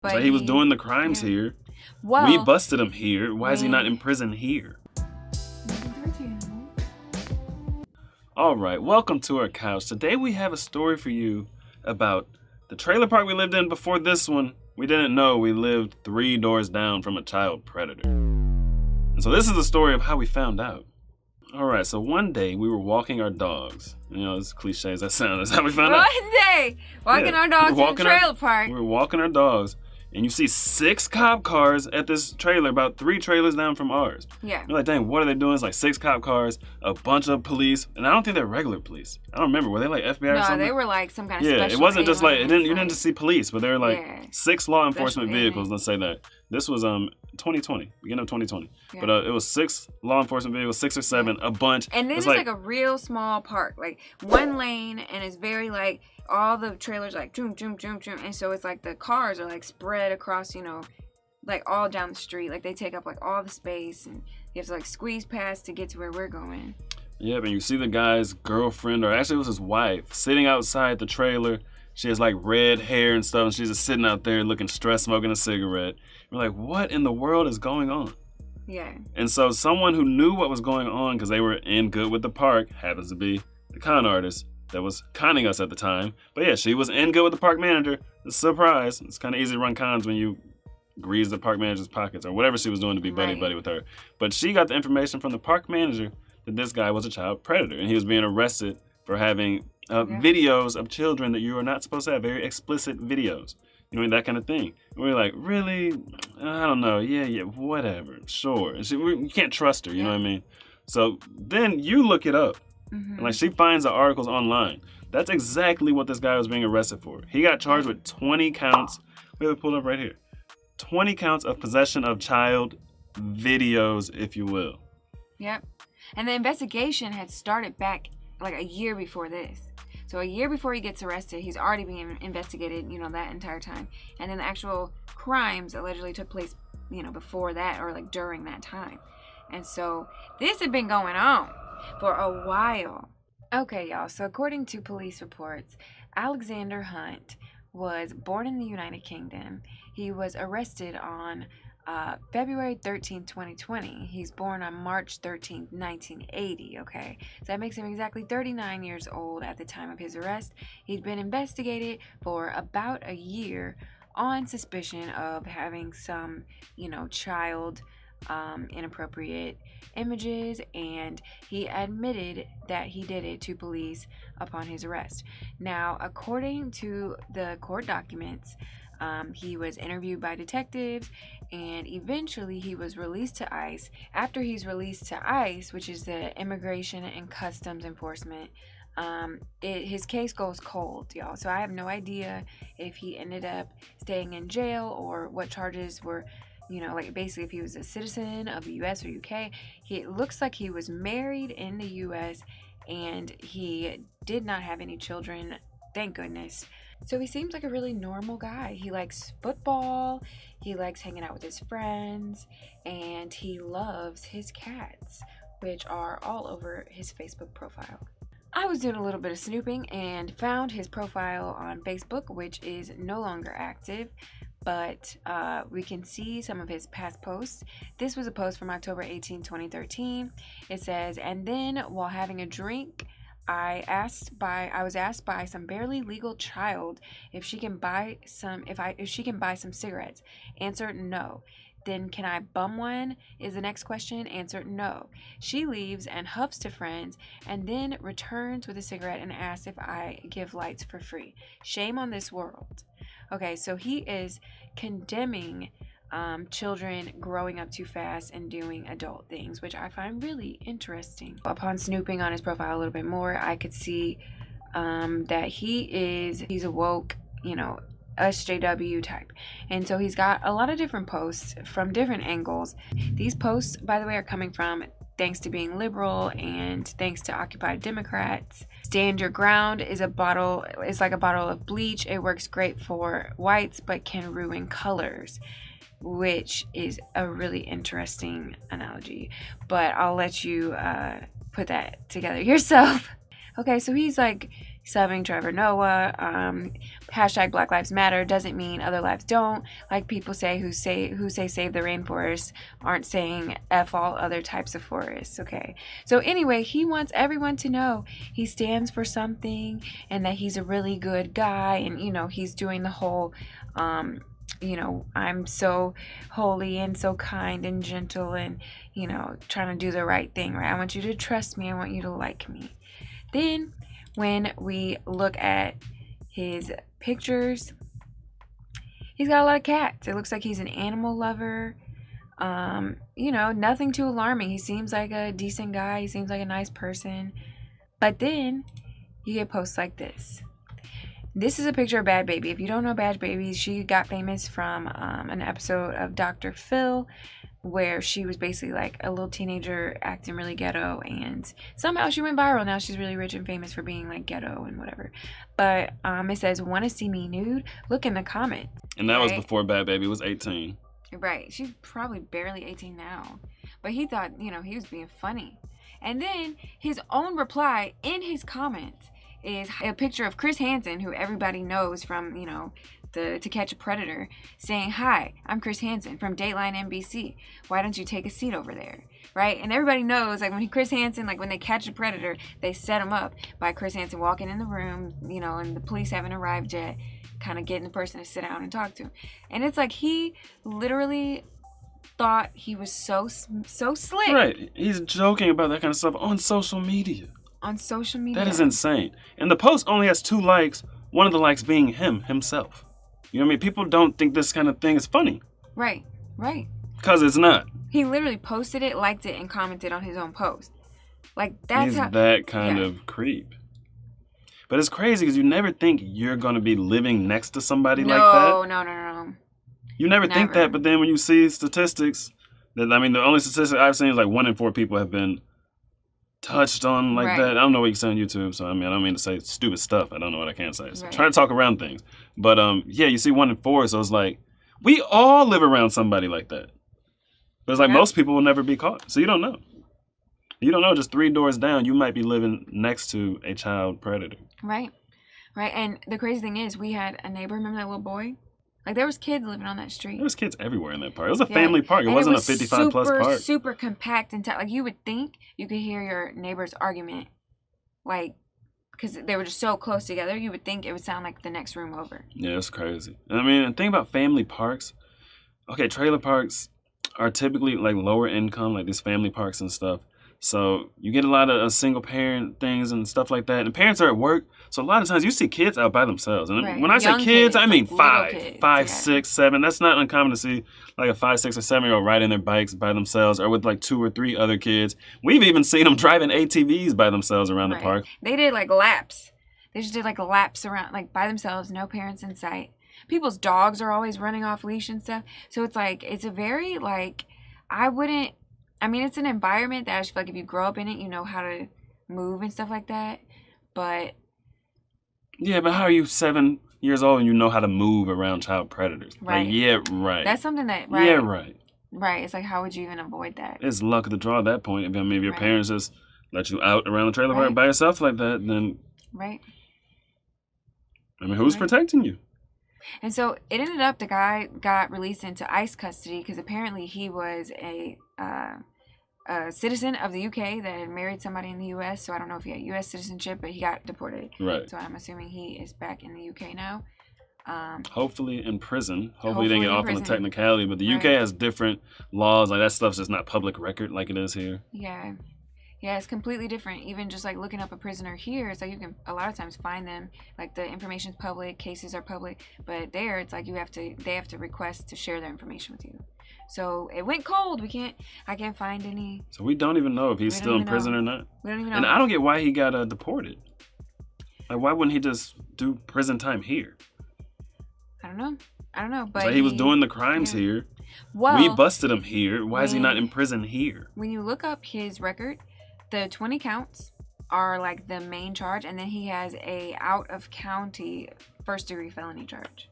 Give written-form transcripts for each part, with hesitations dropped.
But So he was doing the crimes here. Well, we busted him here. Why is he not in prison here? All right, welcome to our couch. Today we have a story for you about the trailer park we lived in before this one. We didn't know we lived 3 doors down from a child predator. And so this is the story of how we found out. All right, so one day we were walking our dogs. You know, as cliche as that sounds, that's how we found out. One day, walking our dogs in the trailer park. We were walking our dogs, and you see 6 cop cars at this trailer, about 3 trailers down from ours. Yeah. You're like, dang, what are they doing? It's like 6 cop cars, a bunch of police, and I don't think they're regular police. I don't remember. Were they like FBI or something? No, they were like some kind of special. Yeah, it wasn't just like, you didn't like, just see police, but they were like 6 law enforcement vehicles, let's say that. This was 2020, beginning of 2020. Yeah. But it was 6 law enforcement vehicles, 6 or 7, a bunch. And this is like a real small park, like 1 lane, and it's very like, all the trailers like zoom, zoom, zoom, zoom. And so it's like the cars are like spread across, you know, like all down the street. Like they take up like all the space, and you have to like squeeze past to get to where we're going. Yeah, but you see the guy's girlfriend, or actually it was his wife, sitting outside the trailer. She has like red hair and stuff, and she's just sitting out there looking stressed, smoking a cigarette. We're like, what in the world is going on? Yeah. And so someone who knew what was going on, because they were in good with the park, happens to be the con artist that was conning us at the time. But yeah, she was in good with the park manager. Surprise. It's kind of easy to run cons when you grease the park manager's pockets or whatever she was doing to be buddy-buddy with her. But she got the information from the park manager that this guy was a child predator, and he was being arrested for having videos of children that you are not supposed to have, very explicit videos. You know, that kind of thing. And we're like, really? I don't know. Yeah, whatever. Sure. You can't trust her, you know what I mean? So then you look it up. Mm-hmm. And like she finds the articles online. That's exactly what this guy was being arrested for. He got charged with 20 counts. We have it pulled up right here. 20 counts of possession of child videos, if you will. Yep. And the investigation had started back like a year before this. So a year before he gets arrested, he's already being investigated, you know, that entire time. And then the actual crimes allegedly took place, you know, before that or like during that time. And so this had been going on for a while. Okay, y'all. So according to police reports, Alexander Hunt was born in the United Kingdom. He was arrested on February 13, 2020. He's born on March 13, 1980, okay? So that makes him exactly 39 years old at the time of his arrest. He'd been investigated for about a year on suspicion of having some, you know, child inappropriate images, and he admitted that he did it to police upon his arrest. Now, according to the court documents, he was interviewed by detectives, and eventually he was released to ICE. After he's released to ICE, which is the Immigration and Customs Enforcement, his case goes cold, y'all. So I have no idea if he ended up staying in jail or what charges were, you know, like basically if he was a citizen of the US or UK. It looks like he was married in the US and he did not have any children, thank goodness. So he seems like a really normal guy. He likes football, he likes hanging out with his friends, and he loves his cats, which are all over his Facebook profile. I was doing a little bit of snooping and found his profile on Facebook, which is no longer active, but we can see some of his past posts. This was a post from October 18, 2013. It says, "And then while having a drink, I was asked by some barely legal child if she can buy some cigarettes. Answer, no. Then can I bum one? Is the next question. Answer, no. She leaves and huffs to friends and then returns with a cigarette and asks if I give lights for free. Shame on this world." Okay, so he is condemning children growing up too fast and doing adult things, which I find really interesting. Upon snooping on his profile a little bit more, I could see that he's a woke, you know, SJW type. And so he's got a lot of different posts from different angles. These posts, by the way, are coming from thanks to being liberal and thanks to Occupy Democrats. Stand Your Ground is like a bottle of bleach. It works great for whites but can ruin colors, which is a really interesting analogy, but I'll let you put that together yourself. Okay, so he's like subbing Trevor Noah. Hashtag Black Lives Matter doesn't mean other lives don't. Like people who say save the rainforest aren't saying F all other types of forests. Okay. So anyway, he wants everyone to know he stands for something and that he's a really good guy, and he's doing the whole I'm so holy and so kind and gentle and, trying to do the right thing, right? I want you to trust me. I want you to like me. Then when we look at his pictures, he's got a lot of cats. It looks like he's an animal lover. Nothing too alarming. He seems like a decent guy. He seems like a nice person. But then you get posts like this. This is a picture of Bad Baby. If you don't know Bad Baby, she got famous from an episode of Dr. Phil where she was basically like a little teenager acting really ghetto, and somehow she went viral. Now she's really rich and famous for being like ghetto and whatever. But it says, "Want to see me nude? Look in the comments." And that was before Bad Baby was 18. Right. She's probably barely 18 now. But he thought, he was being funny. And then his own reply in his comments is a picture of Chris Hansen, who everybody knows from, To Catch a Predator, saying, "Hi, I'm Chris Hansen from Dateline NBC. Why don't you take a seat over there?" Right? And everybody knows, like, when Chris Hansen, like, when they catch a predator, they set him up by Chris Hansen walking in the room, and the police haven't arrived yet, kind of getting the person to sit down and talk to him. And it's like he literally thought he was so slick. Right. He's joking about that kind of stuff on social media. On social media. That is insane. And the post only has 2 likes, one of the likes being himself. You know what I mean? People don't think this kind of thing is funny. Right. Because it's not. He literally posted it, liked it, and commented on his own post. Like, that's He's that kind of creep. But it's crazy because you never think you're going to be living next to somebody like that. No. You never think that, but then when you see statistics, the only statistic I've seen is like 1 in 4 people have been touched on like that. I don't know what you say on YouTube, so I don't mean to say stupid stuff. I don't know what I can say. So try to talk around things. But you see 1 in 4, so it's like we all live around somebody like that. But it's like most people will never be caught, so you don't know. You don't know. Just 3 doors down, you might be living next to a child predator. Right. And the crazy thing is, we had a neighbor. Remember that little boy? Like, there was kids living on that street. There was kids everywhere in that park. It was a family park. It wasn't a 55-plus park. Super compact and tight. Like, you would think you could hear your neighbor's argument, like, because they were just so close together. You would think it would sound like the next room over. Yeah, it's crazy. And think about family parks. Okay, trailer parks are typically, like, lower income, like these family parks and stuff. So you get a lot of single parent things and stuff like that. And parents are at work. So a lot of times you see kids out by themselves. And when I say kids, I mean like 5, 6, 7. That's not uncommon to see like a 5, 6, or 7-year-old riding their bikes by themselves or with like 2 or 3 other kids. We've even seen them driving ATVs by themselves around the park. They did like laps. They just did like laps around, like by themselves, no parents in sight. People's dogs are always running off leash and stuff. So it's like, it's a very like, it's an environment that I just feel like if you grow up in it, you know how to move and stuff like that. But yeah, but how are you 7 years old and you know how to move around child predators? Right. Right. That's something that, Right. It's like, how would you even avoid that? It's luck of the draw at that point. If your parents just let you out around the trailer park by yourself like that, then... Right. Who's protecting you? And so it ended up the guy got released into ICE custody because apparently he was a citizen of the UK that had married somebody in the US. So I don't know if he had US citizenship, but he got deported. Right. So I'm assuming he is back in the UK now. Hopefully in prison. Hopefully they get off on the technicality. But the UK has different laws. Like that stuff's just not public record like it is here. Yeah. Yeah, it's completely different. Even just like looking up a prisoner here, it's like you can a lot of times find them. Like the information's public, cases are public, but there it's like they have to request to share their information with you. So it went cold. I can't find any. So we don't even know if he's still in prison or not. We don't even know. And I don't get why he got deported. Like why wouldn't he just do prison time here? I don't know. But like he was doing the crimes here. Well, we busted him here. Why is he not in prison here? When you look up his record, the 20 counts are like the main charge, and then he has a out of county first-degree felony charge,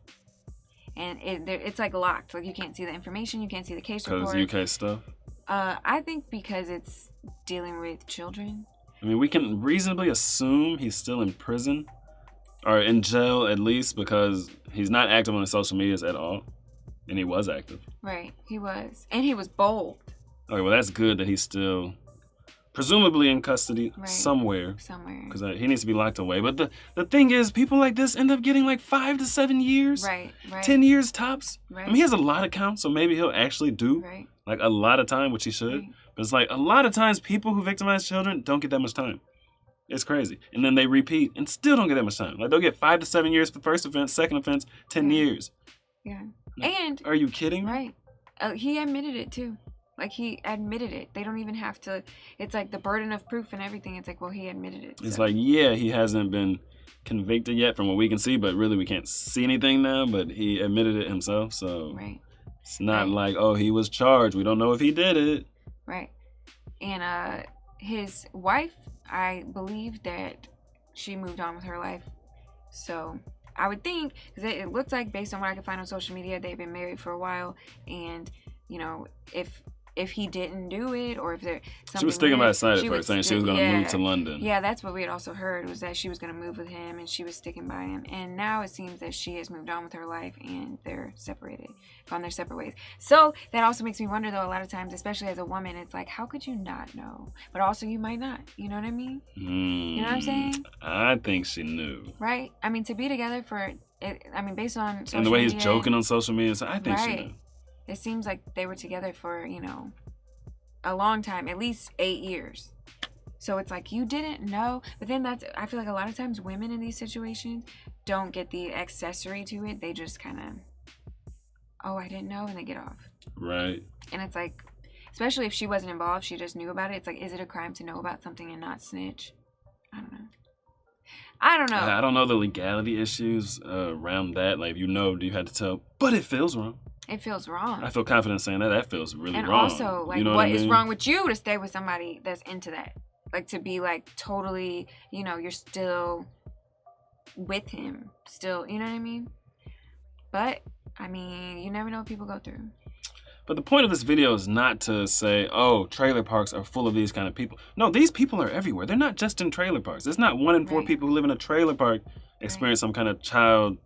and it's like locked. Like you can't see the information, you can't see the case report. Because UK stuff. I think because it's dealing with children. We can reasonably assume he's still in prison, Or in jail at least, because he's not active on his social medias at all. And he was active. Right, he was. And he was bold. Okay, well, that's good that he's still presumably in custody somewhere. Because he needs to be locked away. But the thing is, people like this end up getting like 5 to 7 years. Right. 10 years tops. Right. I mean, he has a lot of counts, so maybe he'll actually do like a lot of time, which he should. Right. But it's like a lot of times people who victimize children don't get that much time. It's crazy. And then they repeat and still don't get that much time. Like they'll get 5 to 7 years for the first offense, second offense, 10 years. Yeah. Like, and are you kidding me? Right. He admitted it too. Like he admitted it. They don't even have to. It's like the burden of proof and everything. It's like, well, he admitted it. It's like, yeah, he hasn't been convicted yet from what we can see, but really we can't see anything now. But he admitted it himself, so it's not like, oh, he was charged. We don't know if he did it. Right. And his wife, I believe that she moved on with her life. So I would think, because it looks like, based on what I can find on social media, they've been married for a while. And, you know, if he didn't do it, or if there something, she was sticking by his side at first, saying she was going to move to London. Yeah, that's what we had also heard, was that she was going to move with him and she was sticking by him. And now it seems that she has moved on with her life and they're separated, gone their separate ways. So that also makes me wonder, though, a lot of times, especially as a woman, it's like, how could you not know? But also you might not. You know what I mean? You know what I'm saying? I think she knew. Right? I mean, to be together for, I mean, based on social and the way media, he's joking on social media, so I think she knew. It seems like they were together for, you know, a long time, at least 8 years. So it's like, you didn't know. But then I feel like a lot of times women in these situations don't get the accessory to it. They just kind of, oh, I didn't know, and they get off. Right. And it's like, especially if she wasn't involved, she just knew about it. It's like, is it a crime to know about something and not snitch? I don't know. I don't know the legality issues around that. Like, you know, you had to tell, but it feels wrong. It feels wrong. I feel confident saying that. That feels really wrong. And also, like, you know what is wrong with you to stay with somebody that's into that? Like, to be, like, totally, you know, you're still with him. Still, you know what I mean? But, I mean, you never know what people go through. But the point of this video is not to say, oh, trailer parks are full of these kind of people. No, these people are everywhere. They're not just in trailer parks. It's not 1 in 4 people who live in a trailer park experience some kind of child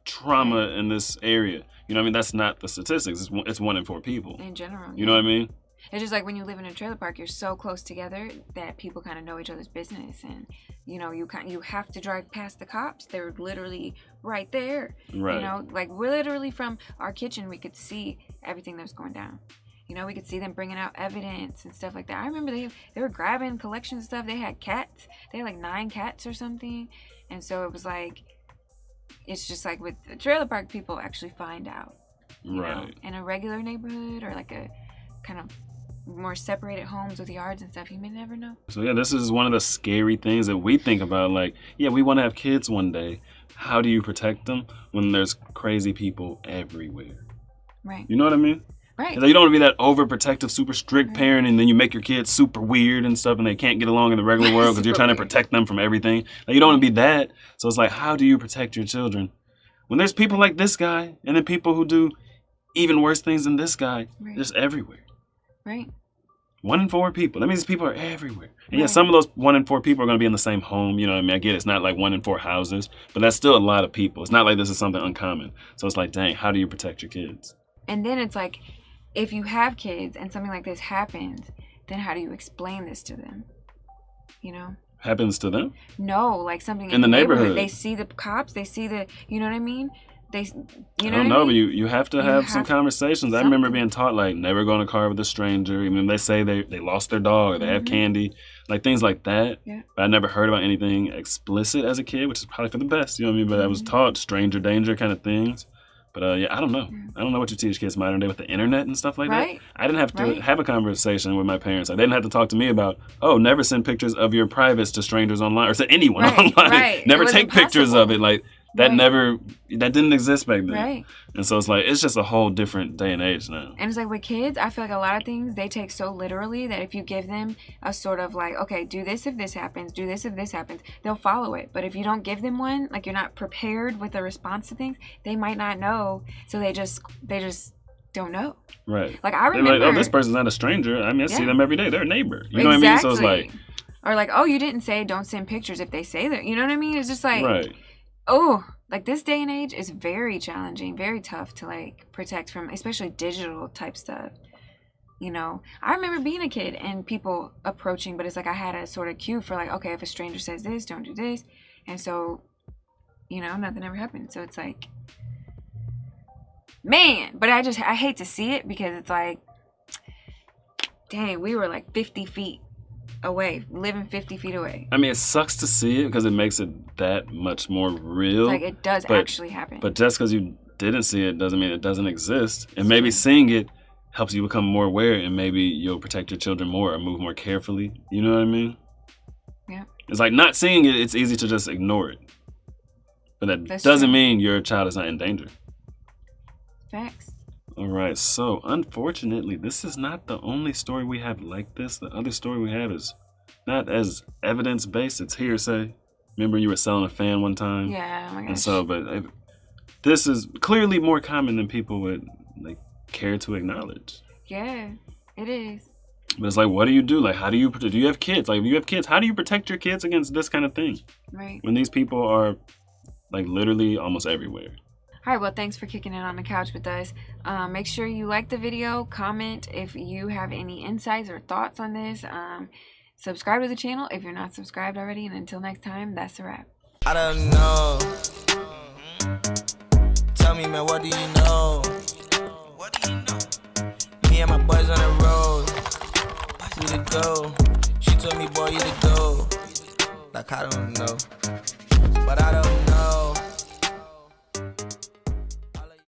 trauma in this area. You know what I mean? That's not the statistics. It's 1 in 4 people. In general. You know what I mean? It's just like when you live in a trailer park, you're so close together that people kind of know each other's business. And, you know, you have to drive past the cops. They're literally right there. Right. You know, like, we're literally from our kitchen, we could see everything that was going down. You know, we could see them bringing out evidence and stuff like that. I remember they were grabbing collections of stuff. They had cats. They had like 9 cats or something. And so it was like, it's just like with the trailer park, people actually find out. You know, in a regular neighborhood or like a kind of more separated homes with yards and stuff, you may never know. So yeah, this is one of the scary things that we think about. Like, yeah, we want to have kids one day. How do you protect them when there's crazy people everywhere? Right. You know what I mean? Right. Like, you don't want to be that overprotective, super strict parent, and then you make your kids super weird and stuff, and they can't get along in the regular world because you're trying to protect them from everything. Like, you don't want to be that. So it's like, how do you protect your children when there's people like this guy, and then people who do even worse things than this guy, just everywhere? Right. 1 in 4 people. That means people are everywhere. And yeah, some of those 1 in 4 people are going to be in the same home. You know what I mean? I get it's not like 1 in 4 houses, but that's still a lot of people. It's not like this is something uncommon. So it's like, dang, how do you protect your kids? And then it's like, if you have kids and something like this happens, then how do you explain this to them? You know? Happens to them? No, like something in the neighborhood. They see the cops. They see the, you know what I mean? I don't know, but you have to have some conversations. I remember being taught, like, never go in a car with a stranger. Even they say they lost their dog or they have candy, like things like that. Yeah. But I never heard about anything explicit as a kid, which is probably for the best. You know what I mean? But I was taught stranger danger kind of things. But yeah, I don't know. I don't know what you teach kids modern day with the internet and stuff like that. I didn't have to have a conversation with my parents. Like, they didn't have to talk to me about, oh, never send pictures of your privates to strangers online or to anyone online. Never take pictures of it. Like, that that didn't exist back then. And so it's like, it's just a whole different day and age now. And it's like with kids, I feel like a lot of things they take so literally that if you give them a sort of like, okay, do this if this happens, do this if this happens, they'll follow it. But if you don't give them one, like you're not prepared with a response to things, they might not know. So they just don't know. Right. Like, I remember. They're like, oh, this person's not a stranger. I mean, I see them every day. They're a neighbor. You know what I mean? So it's like. Or like, oh, you didn't say don't send pictures if they say that. You know what I mean? It's just like. Right. oh, like this day and age is very challenging, very tough to like protect from, especially digital type stuff. You know, I remember being a kid and people approaching, but it's like I had a sort of cue for like, okay, if a stranger says this, don't do this. And so, you know, nothing ever happened. So it's like, man, but I hate to see it because it's like, dang, we were like 50 feet away, living 50 feet away. I mean, it sucks to see it because it makes it that much more real. It's like it does actually happen. But just because you didn't see it doesn't mean it doesn't exist. And maybe seeing it helps you become more aware, and maybe you'll protect your children more or move more carefully. You know what I mean? Yeah. It's like not seeing it, it's easy to just ignore it. But that doesn't mean your child is not in danger. Facts. All right, so unfortunately, this is not the only story we have like this. The other story we have is not as evidence-based, it's hearsay. Remember you were selling a fan one time? Yeah, oh my gosh. And so, but this is clearly more common than people would like care to acknowledge. Yeah, it is. But it's like, what do you do? Like, how do you protect? Do you have kids? Like, if you have kids, how do you protect your kids against this kind of thing? Right. When these people are like literally almost everywhere. All right, well, thanks for kicking it on the couch with us. Make sure you like the video, comment if you have any insights or thoughts on this. Subscribe to the channel if you're not subscribed already. And until next time, that's a wrap. I don't know. Tell me, man, what do you know? What do you know? Me and my boys on the road. We to go. She told me, boy, you to go. Like, I don't know. But I don't know.